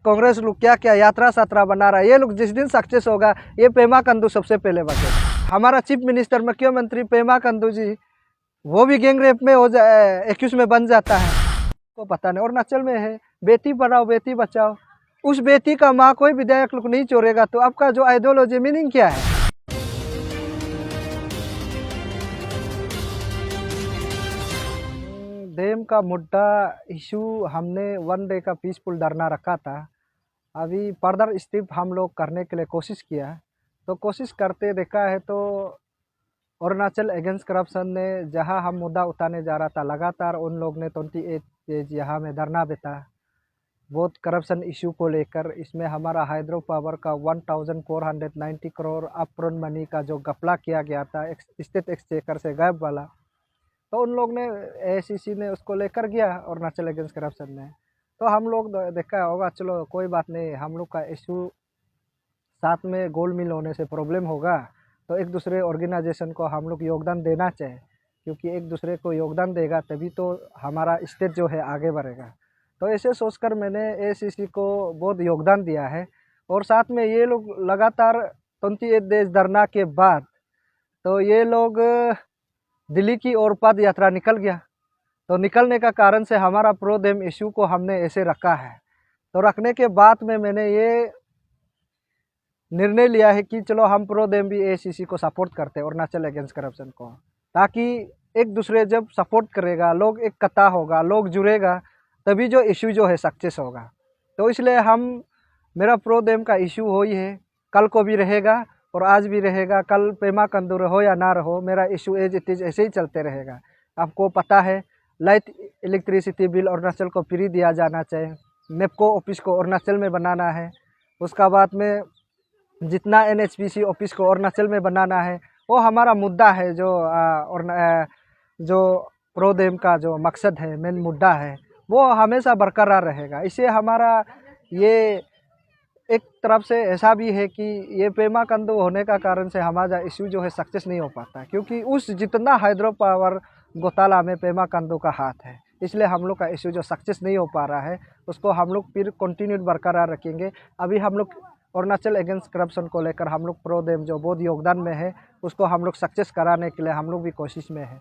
कांग्रेस लोग क्या क्या यात्रा सात्रा बना रहा है। ये लोग जिस दिन सक्सेस होगा ये पेमा खांडू सबसे पहले बचेगा। हमारा चीफ मिनिस्टर मुख्यमंत्री पेमा खांडू जी वो भी गैंग रेप में हो जाए एक्यूज में बन जाता है, को पता नहीं। अरुणाचल में है बेटी पढ़ाओ बेटी बचाओ, उस बेटी का माँ कोई विधायक लोग नहीं चोरेगा तो आपका जो आइडियोलॉजी मीनिंग क्या है। डैम का मुद्दा इशू हमने 1 डे का पीसफुल धरना रखा था। अभी फर्दर स्टेप हम लोग करने के लिए कोशिश किया, तो कोशिश करते देखा है तो अरुणाचल अगेंस्ट करप्शन ने जहां हम मुद्दा उठाने जा रहा था लगातार उन लोग ने 28 डेज यहाँ में धरना देता बहुत करप्शन इशू को लेकर। इसमें हमारा हाइड्रो पावर का 1490 करोड़ अपफ्रंट मनी का जो घपला किया गया था स्टेट एक्सचेकर से गायब वाला, तो उन लोग ने एआईसीसी ने उसको लेकर गया अरुणाचल अगेंस्ट करप्शन ने। तो हम लोग देखा होगा चलो कोई बात नहीं, हम लोग का इशू साथ में गोल्ड मिल होने से प्रॉब्लम होगा तो एक दूसरे ऑर्गेनाइजेशन को हम लोग योगदान देना चाहिए, क्योंकि एक दूसरे को योगदान देगा तभी तो हमारा स्टेट जो है आगे बढ़ेगा। तो ऐसे सोचकर मैंने एआईसीसी को बहुत योगदान दिया है। और साथ में ये लोग लगातार 28 डेज धरना के बाद तो ये लोग दिल्ली की ओर पद यात्रा निकल गया। तो निकलने का कारण से हमारा प्रो डैम इशू को हमने ऐसे रखा है। तो रखने के बाद में मैंने ये निर्णय लिया है कि चलो हम प्रो डैम भी एआईसीसी को सपोर्ट करते हैं अरुणाचल अगेंस्ट करप्शन को, ताकि एक दूसरे जब सपोर्ट करेगा लोग एक कता होगा लोग जुड़ेगा तभी जो इशू जो है सक्सेस होगा। तो इसलिए मेरा प्रो डैम का इशू हो ही है, कल को भी रहेगा और आज भी रहेगा। कल पेमा खांडू रहो या ना रहो मेरा इशू एज इट इज ऐसे ही चलते रहेगा। आपको पता है लाइट इलेक्ट्रिसिटी बिल अरुणाचल को फ्री दिया जाना चाहिए, नेपको ऑफिस को अरुणाचल में बनाना है, उसका बाद में जितना एनएचपीसी ऑफिस को अरुणाचल में बनाना है वो हमारा मुद्दा है। जो प्रो डैम का जो मकसद है मेन मुद्दा है वो हमेशा बरकरार रहेगा। इससे हमारा ये एक तरफ से ऐसा भी है कि ये पेमा खांडू होने का कारण से हमारा इशू जो है सक्सेस नहीं हो पाता, क्योंकि उस जितना हाइड्रो पावर घोटाला में पेमा खांडू का हाथ है, इसलिए हम लोग का इशू जो सक्सेस नहीं हो पा रहा है उसको हम लोग फिर कंटिन्यू बरकरार रखेंगे। अभी हम लोग अरुणाचल अगेंस्ट करप्शन को लेकर हम लोग प्रो डैम जो बहुत योगदान में है उसको हम लोग सक्सेस कराने के लिए हम लोग भी कोशिश में है।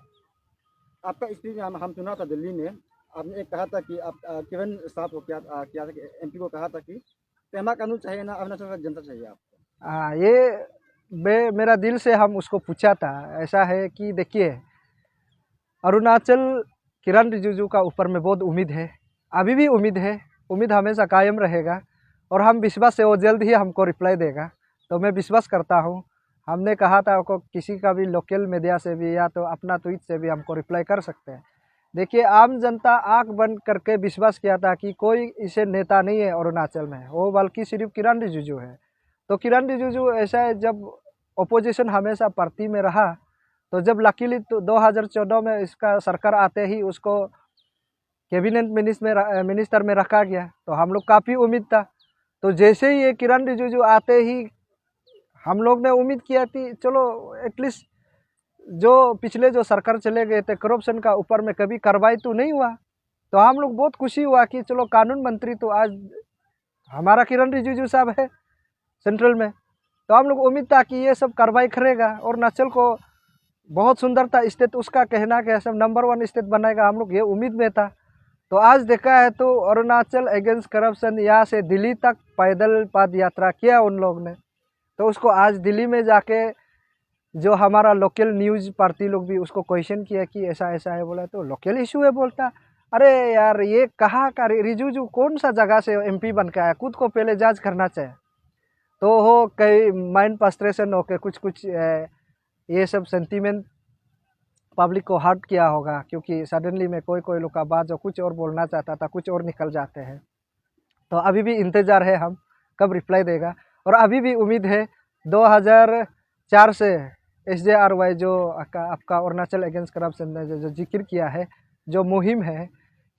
आपका स्पीच हम सुना था दिल्ली में, आपने एक कहा था कि आप किरण साहब को किया था कि एमपी को कहा था कि पेमा खांडू चाहिए ना अरुणाचल का जनता चाहिए आपको। ये मेरा दिल से हम उसको पूछा था। ऐसा है कि देखिए अरुणाचल किरण रिजिजू का ऊपर में बहुत उम्मीद है, अभी भी उम्मीद है, उम्मीद हमेशा कायम रहेगा और हम विश्वास से वो जल्द ही हमको रिप्लाई देगा। तो मैं विश्वास करता हूँ, हमने कहा था को किसी का भी लोकल मीडिया से भी या तो अपना ट्वीट से भी हमको रिप्लाई कर सकते हैं। देखिए आम जनता आंख बंद करके विश्वास किया था कि कोई इसे नेता नहीं है अरुणाचल में, वो बल्कि सिर्फ किरण रिजिजू है। तो किरण रिजिजू ऐसा है जब ओपोजिशन हमेशा पार्टी में रहा, तो जब लकीली तो 2014 में इसका सरकार आते ही उसको कैबिनेट मिनिस्टर में रखा गया, तो हम लोग काफ़ी उम्मीद था। तो जैसे ही ये किरण रिजिजू आते ही हम लोग ने उम्मीद किया थी चलो एटलीस्ट जो पिछले जो सरकार चले गए थे करप्शन का ऊपर में कभी कार्रवाई तो नहीं हुआ। तो हम लोग बहुत खुशी हुआ कि चलो कानून मंत्री तो आज हमारा किरण रिजिजू साहब है सेंट्रल में, तो हम लोग उम्मीद था कि ये सब कार्रवाई करेगा और अरुणाचल को बहुत सुंदरता स्टेट उसका कहना कि सब नंबर 1 स्टेट बनाएगा, हम लोग ये उम्मीद में था। तो आज देखा है तो अरुणाचल अगेंस्ट करप्शन यहाँ से दिल्ली तक पैदल पद यात्रा किया उन लोग ने। तो उसको आज दिल्ली में जाके जो हमारा लोकल न्यूज़ पार्टी लोग भी उसको क्वेश्चन किया कि ऐसा ऐसा है, बोला तो लोकल इशू है। बोलता अरे यार ये कहाँ का रिजिजू कौन सा जगह से एमपी बन के आया, खुद को पहले जांच करना चाहिए। तो हो कई माइंड फ्रस्ट्रेशन हो के कुछ ये सब सेंटीमेंट पब्लिक को हर्ट किया होगा, क्योंकि सडनली में कोई लोग का बात जो कुछ और बोलना चाहता था कुछ और निकल जाते हैं। तो अभी भी इंतज़ार है हम कब रिप्लाई देगा। और अभी भी उम्मीद है 2004 से SJRY जो आपका अरुणाचल अगेंस्ट करप्शन ने जो जिक्र किया है, जो मुहिम है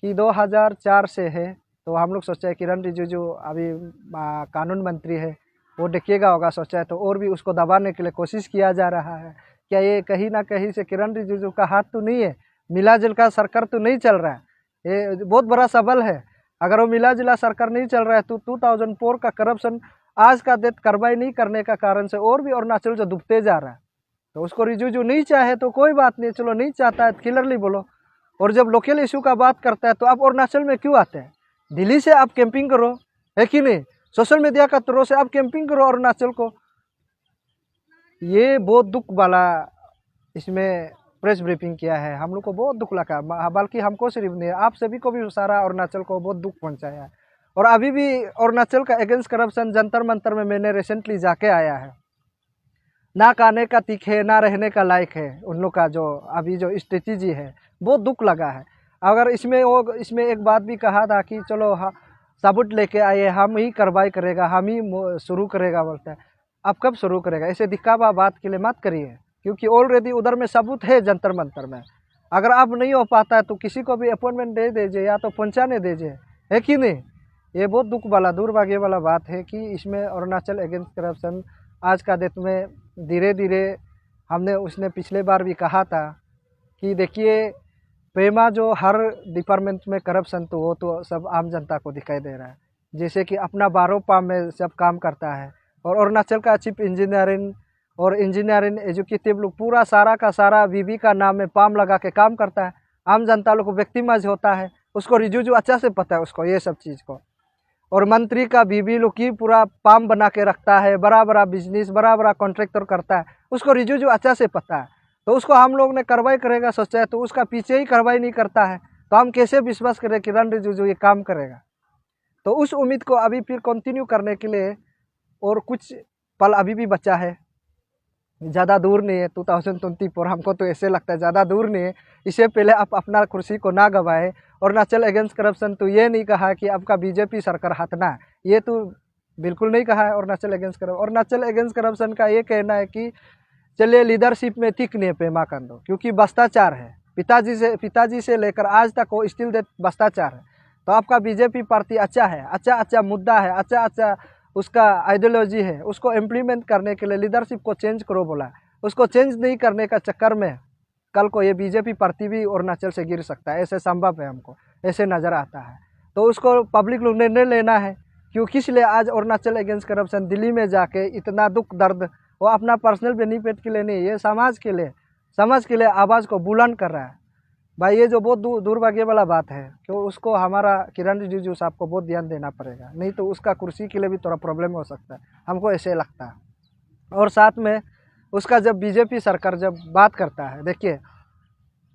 कि 2004 से है, तो हम लोग सोचा है किरण रिजिजू अभी कानून मंत्री है वो देखिएगा होगा, सोचा है तो और भी उसको दबाने के लिए कोशिश किया जा रहा है। क्या ये कहीं ना कहीं से किरण रिजिजू का हाथ तो नहीं है, मिला जुल का सरकार तो नहीं चल रहा है, ये बहुत बड़ा सवाल है। अगर वो मिला जुला सरकार नहीं चल रहा है तो 2004 का करप्शन आज का डेट कार्रवाई नहीं करने का कारण से और भी अरुणाचल जो डूबते जा रहा है। तो उसको रिजिजू नहीं चाहे तो कोई बात नहीं, चलो नहीं चाहता है क्लियरली बोलो। और जब लोकल इशू का बात करता है तो आप अरुणाचल में क्यों आते हैं? दिल्ली से आप कैंपिंग करो, है कि नहीं? सोशल मीडिया का थ्रू से आप कैंपिंग करो अरुणाचल को। ये बहुत दुख वाला इसमें प्रेस ब्रीफिंग किया है, हम लोग को बहुत दुख लगा। बल्कि हमको सिर्फ नहीं, आप सभी को भी सारा अरुणाचल को बहुत दुख पहुंचाया है। और अभी भी अरुणाचल का अगेंस्ट करप्शन जंतर मंतर में मैंने रिसेंटली जाके आया है। ना खाने का तीखे ना रहने का लायक है उन लोग का जो अभी जो स्ट्रेटेजी है, बहुत दुख लगा है। अगर इसमें एक बात भी कहा था कि चलो हाँ सबूत लेके आए, हम ही कार्रवाई करेगा, हम ही शुरू करेगा बोलते हैं। अब कब शुरू करेगा? ऐसे दिखावा बात के लिए मत करिए, क्योंकि ऑलरेडी उधर में सबूत है जंतर मंतर में। अगर अब नहीं हो पाता है तो किसी को भी अपॉइंटमेंट दे दीजिए या तो पहुँचाने दीजिए, है कि नहीं? ये बहुत दुख वाला दुर्भाग्य वाला बात है कि इसमें अरुणाचल अगेंस्ट करप्शन आज का डेट में धीरे धीरे हमने उसने पिछले बार भी कहा था कि देखिए पेमा जो हर डिपार्टमेंट में करप्शन तो वो तो सब आम जनता को दिखाई दे रहा है। जैसे कि अपना 12 पाम में सब काम करता है। और अरुणाचल का चीफ इंजीनियरिंग और इंजीनियरिंग एजुकेटिव लोग पूरा सारा का सारा बीबी का नाम में पाम लगा के काम करता है। आम जनता लोग को विक्टिमाइज होता है, उसको रिजू अच्छा से पता है उसको ये सब चीज़ को। और मंत्री का बीबी लोग की पूरा पाम बना के रखता है, बड़ा बड़ा बिजनेस बड़ा बड़ा कॉन्ट्रैक्टर करता है, उसको रिजू अच्छा से पता है। तो उसको हम लोग ने कार्रवाई करेगा सोचा है, तो उसका पीछे ही कार्रवाई नहीं करता है, तो हम कैसे विश्वास करें कि किरण रिजिजू ये काम करेगा? तो उस उम्मीद को अभी फिर कंटिन्यू करने के लिए और कुछ पल अभी भी बचा है, ज़्यादा दूर नहीं है 2024। हमको तो ऐसे लगता है ज़्यादा दूर नहीं है। इससे पहले आप अपना कुर्सी को ना गवाए। अरुणाचल अगेंस्ट करप्शन तो ये नहीं कहा कि आपका बीजेपी सरकार हटना है, ये तो बिल्कुल नहीं कहा है। अरुणाचल अगेंस्ट करप्शन का ये कहना है कि चलिए लीडरशिप में ठीक नहीं है पेमा खांडू, क्योंकि भ्रष्टाचार है, पिताजी से लेकर आज तक वो स्टिल देट भ्रष्टाचार है। तो आपका बीजेपी पार्टी अच्छा है, अच्छा मुद्दा है, अच्छा उसका आइडियोलॉजी है, उसको इम्प्लीमेंट करने के लिए लीडरशिप को चेंज करो बोला। उसको चेंज नहीं करने का चक्कर में कल को ये बीजेपी पार्टी भी अरुणाचल से गिर सकता है, ऐसे संभव है, हमको ऐसे नज़र आता है। तो उसको पब्लिक लोग निर्णय लेना है, क्यों किस लिए आज अरुणाचल अगेंस्ट करप्शन दिल्ली में जाके इतना दुख दर्द, वो अपना पर्सनल बेनिफिट के लिए नहीं, ये समाज के लिए आवाज़ को बुलंद कर रहा है। भाई ये जो बहुत दुर्भाग्य वाला बात है कि उसको हमारा किरण रिजिजू साहब को बहुत ध्यान देना पड़ेगा, नहीं तो उसका कुर्सी के लिए भी थोड़ा प्रॉब्लम हो सकता है, हमको ऐसे लगता है। और साथ में उसका जब बीजेपी सरकार जब बात करता है, देखिए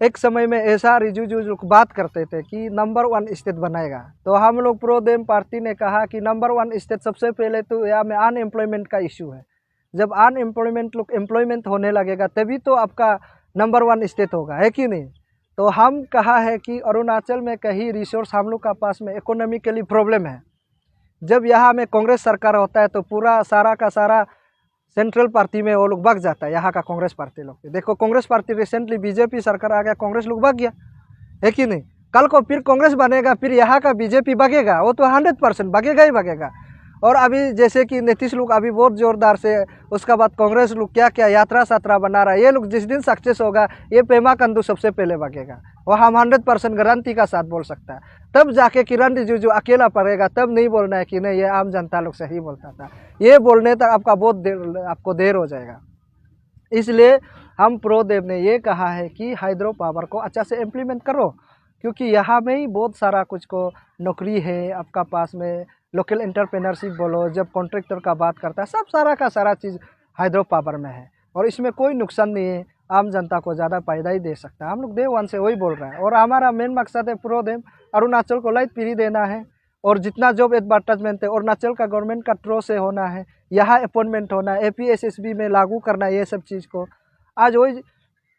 एक समय में ऐसा रिजिजू बात करते थे कि नंबर 1 स्टेट बनाएगा, तो हम लोग प्रो डेम पार्टी ने कहा कि नंबर 1 स्टेट सबसे पहले तो यहाँ में अनएम्प्लॉयमेंट का इशू है। जब एम्प्लॉयमेंट होने लगेगा तभी तो आपका नंबर 1 स्टेट होगा, है कि नहीं? तो हम कहा है कि अरुणाचल में कहीं रिसोर्स हम लोग का पास में इकोनॉमिकली प्रॉब्लम है। जब यहाँ में कांग्रेस सरकार होता है तो पूरा सारा का सारा सेंट्रल पार्टी में वो लोग भाग जाता है, यहाँ का कांग्रेस पार्टी लोग। देखो कांग्रेस पार्टी रिसेंटली बीजेपी सरकार आ गया, कांग्रेस लोग भाग गया, है कि नहीं? कल को फिर कांग्रेस बनेगा, फिर यहाँ का बीजेपी भागेगा, वो तो 100% भागेगा ही भागेगा। और अभी जैसे कि नीतीश लोग अभी बहुत जोरदार से, उसका बाद कांग्रेस लोग क्या क्या यात्रा सात्रा बना रहा है, ये लोग जिस दिन सक्सेस होगा ये पेमा खांडू सबसे पहले भागेगा, और हम 100% गारंटी का साथ बोल सकता है। तब जाके किरण रिजिजू अकेला पड़ेगा, तब नहीं बोलना है कि नहीं ये आम जनता लोग से ही बोलता था, ये बोलने तक आपका बहुत आपको देर हो जाएगा। इसलिए हम प्रो देव ने ये कहा है कि हाइड्रो पावर को अच्छा से इम्प्लीमेंट करो, क्योंकि यहाँ में ही बहुत सारा कुछ को नौकरी है आपका पास में। लोकल एंटरप्रेन्योरशिप बोलो, जब कॉन्ट्रैक्टर का बात करता है, सब सारा का सारा चीज़ हाइड्रो पावर में है, और इसमें कोई नुकसान नहीं है, आम जनता को ज़्यादा फायदा ही दे सकता है। हम लोग डे 1 से वही बोल रहे हैं, और हमारा मेन मकसद है प्रो देव अरुणाचल को लाइट फ्री देना है। और जितना जॉब एडवर्टाइजमेंट है अरुणाचल का गवर्नमेंट का थ्रू से होना है, यहाँ अपॉइंटमेंट होना है, APSSB में लागू करना है, ये सब चीज़ को आज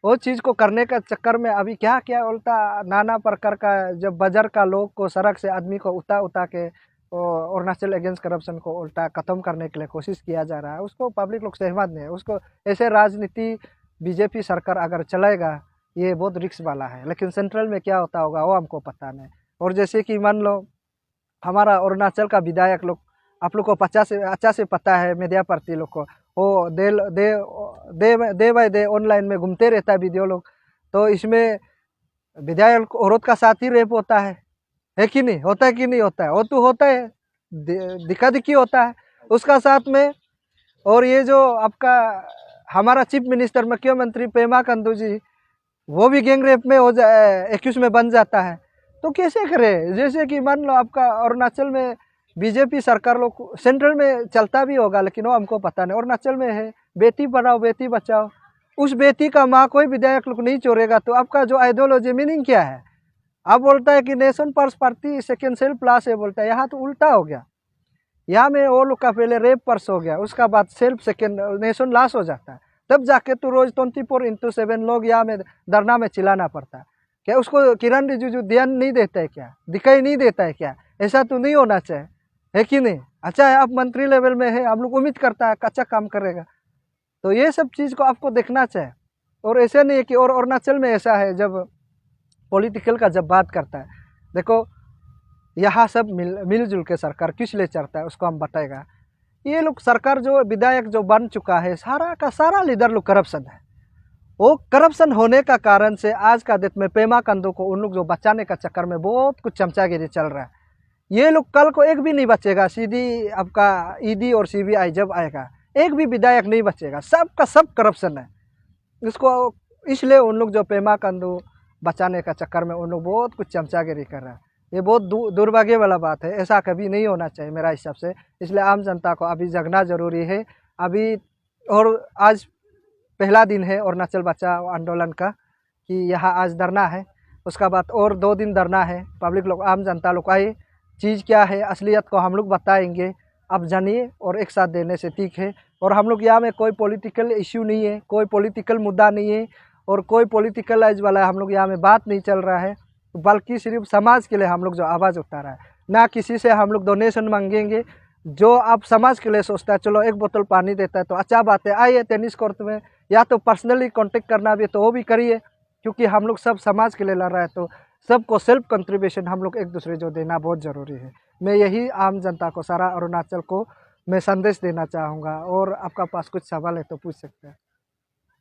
वो चीज़ को करने का चक्कर में अभी क्या क्या उल्टा नाना प्रकार का, जब बाजार का लोग को सड़क से आदमी को उठा के अरुणाचल अगेंस्ट करप्शन को उल्टा ख़त्म करने के लिए कोशिश किया जा रहा है, उसको पब्लिक लोग सहमत नहीं है। उसको ऐसे राजनीति बीजेपी सरकार अगर चलाएगा ये बहुत रिस्क वाला है, लेकिन सेंट्रल में क्या होता होगा वो हमको पता नहीं। और जैसे कि मान लो हमारा अरुणाचल का विधायक लोग, आप लोग को अच्छा से पता है, मीडिया पार्टी लोग को, वो डे बाय डे ऑनलाइन में घूमते रहता है वीडियो लोग। तो इसमें विधायक औरत का साथ ही रेप होता है, है कि नहीं, होता है कि नहीं होता है, वो तो होता है, दिक्का दिक्की होता है उसका साथ में। और ये जो आपका हमारा चीफ मिनिस्टर मुख्यमंत्री पेमा खांडू जी, वो भी गैंग रेप में हो जाए, एक्यूज में बन जाता है, तो कैसे करे। जैसे कि मान लो आपका अरुणाचल में बीजेपी सरकार लोग, सेंट्रल में चलता भी होगा लेकिन वो हमको पता नहीं, अरुणाचल में है बेटी पढ़ाओ बेटी बचाओ, उस बेटी का माँ कोई विधायक लोग नहीं छोड़ेगा, तो आपका जो आइडियोलॉजी मीनिंग क्या है। अब बोलता है कि nation first party second self plus है, बोलता है, यहाँ तो उल्टा हो गया। यहाँ में वो लोग का पहले रेप पर्स हो गया, उसका बाद सेल्फ सेकेंड नेशन लास्ट हो जाता है, तब जाके तो रोज 24/7 लोग यहाँ में धरना में चिल्लाना पड़ता है। क्या उसको किरण रिजिजू ध्यान नहीं देता है क्या, दिखाई नहीं देता है क्या? ऐसा तो नहीं होना चाहिए, है कि नहीं। अच्छा है आप मंत्री लेवल में है, हम लोग उम्मीद करता है अच्छा काम करेगा, तो ये सब चीज़ को आपको देखना चाहिए। और ऐसा नहीं है कि, और अरुणाचल में ऐसा है जब पॉलिटिकल का जब बात करता है, देखो यहाँ सब मिलजुल के सरकार किस लिए चलता है उसको हम बताएगा। ये लोग सरकार जो विधायक जो बन चुका है, सारा का सारा लीडर लोग करप्शन है। वो करप्शन होने का कारण से आज का डेट में पेमा खांडू को उन लोग जो बचाने का चक्कर में बहुत कुछ चमचागिरी चल रहा है। ये लोग कल को एक भी नहीं बचेगा, सीधी आपका ईडी और सीबीआई जब आएगा एक भी विधायक नहीं बचेगा, सबका सब करप्शन है। इसको इसलिए उन लोग जो पेमा खांडू बचाने का चक्कर में उन लोग बहुत कुछ चमचागिरी कर रहा है। ये बहुत दुर्भाग्य वाला बात है, ऐसा कभी नहीं होना चाहिए मेरा हिसाब से। इसलिए आम जनता को अभी जगना जरूरी है अभी। और आज पहला दिन है अरुणाचल बचाओ आंदोलन का, कि यहाँ आज धरना है, उसका बाद और 2 दिन धरना है। पब्लिक लोग आम जनता लोग आए, चीज़ क्या है असलियत को हम लोग बताएंगे, आप जानिए और एक साथ देने से ठीक है। और हम लोग यहाँ में कोई पॉलिटिकल इश्यू नहीं है, कोई पॉलिटिकल मुद्दा नहीं है और कोई पॉलिटिकलाइज वाला हम लोग यहाँ में बात नहीं चल रहा है, बल्कि सिर्फ समाज के लिए हम लोग जो आवाज़ उठा रहा है। ना किसी से हम लोग डोनेशन मांगेंगे, जो आप समाज के लिए सोचता है चलो एक बोतल पानी देता है तो अच्छा बात है, आइए टेनिस कोर्ट में, या तो पर्सनली कांटेक्ट करना भी है तो वो भी करिए, क्योंकि हम लोग सब समाज के लिए लड़ रहा है, तो सबको सेल्फ कंट्रीब्यूशन हम लोग एक दूसरे जो देना बहुत ज़रूरी है। मैं यही आम जनता को, सारा अरुणाचल को मैं संदेश देना चाहूँगा। और आपका पास कुछ सवाल है तो पूछ सकते हैं।